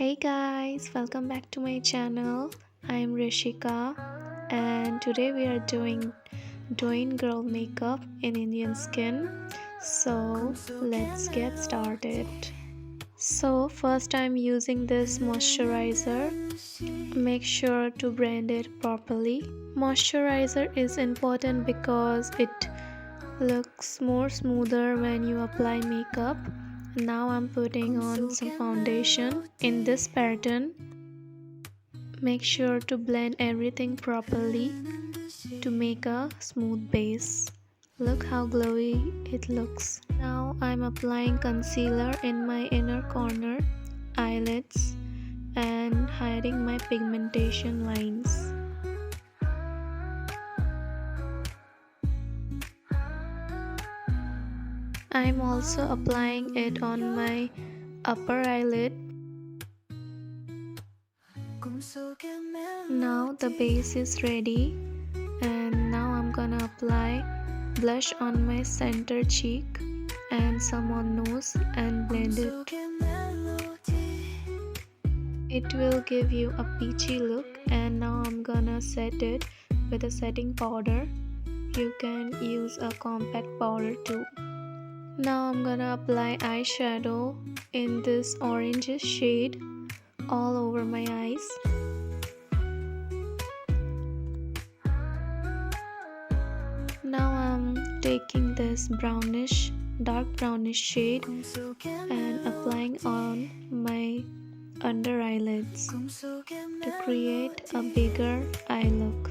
Hey guys, welcome back to my channel. I'm Rishika and today we are doing Douyin girl makeup in Indian skin. So let's get started. So first I'm using this moisturizer. Make sure to blend it properly. Moisturizer is important because it looks more smoother when you apply makeup. Now I'm putting on some foundation in this pattern. Make sure to blend everything properly to make a smooth base. Look how glowy it looks. Now I'm applying concealer in my inner corner, eyelids, and hiding my pigmentation lines. I'm also applying it on my upper eyelid. Now the base is ready and now I'm gonna apply blush on my center cheek and some on nose and blend it. It will give you a peachy look and now I'm gonna set it with a setting powder. You can use a compact powder too. Now I'm gonna apply eyeshadow in this orangish shade all over my eyes. Now I'm taking this dark brownish shade and applying on my under eyelids to create a bigger eye look.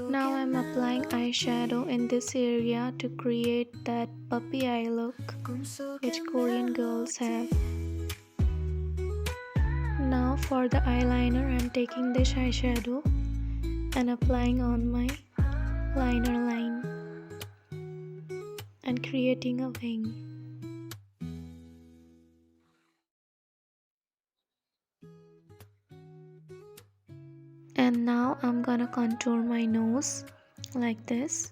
Now I'm applying eyeshadow in this area to create that puppy eye look which Korean girls have. Now for the eyeliner, I'm taking this eyeshadow and applying on my liner line and creating a wing. And now I'm gonna contour my nose like this.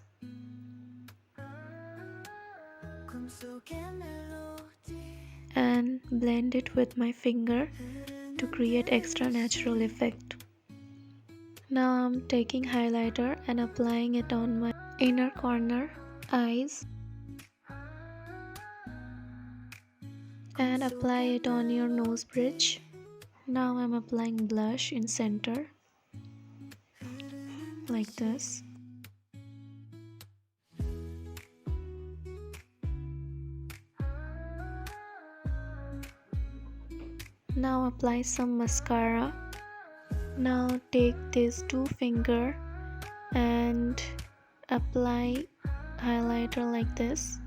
And blend it with my finger to create extra natural effect. Now I'm taking highlighter and applying it on my inner corner eyes. And apply it on your nose bridge. Now I'm applying blush in center. Like this. Now apply some mascara. Now take this two finger and apply highlighter like this.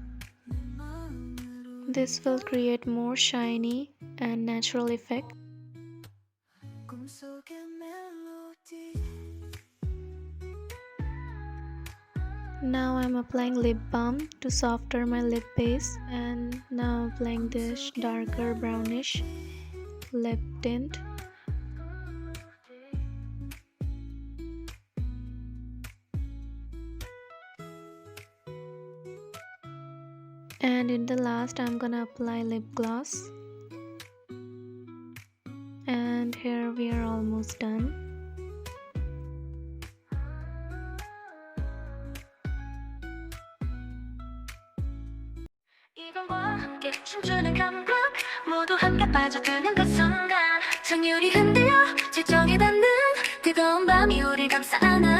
This will create more shiny and natural effect. Now I'm applying lip balm to soften my lip base, and now applying this darker brownish lip tint. And in the last I'm gonna apply lip gloss. And here we are almost done. 이건과 함께 춤추는 감각 모두 함께 빠져드는 그 순간 창율이 흔들려 질정이 닿는 뜨거운 밤이 우릴 감싸 안아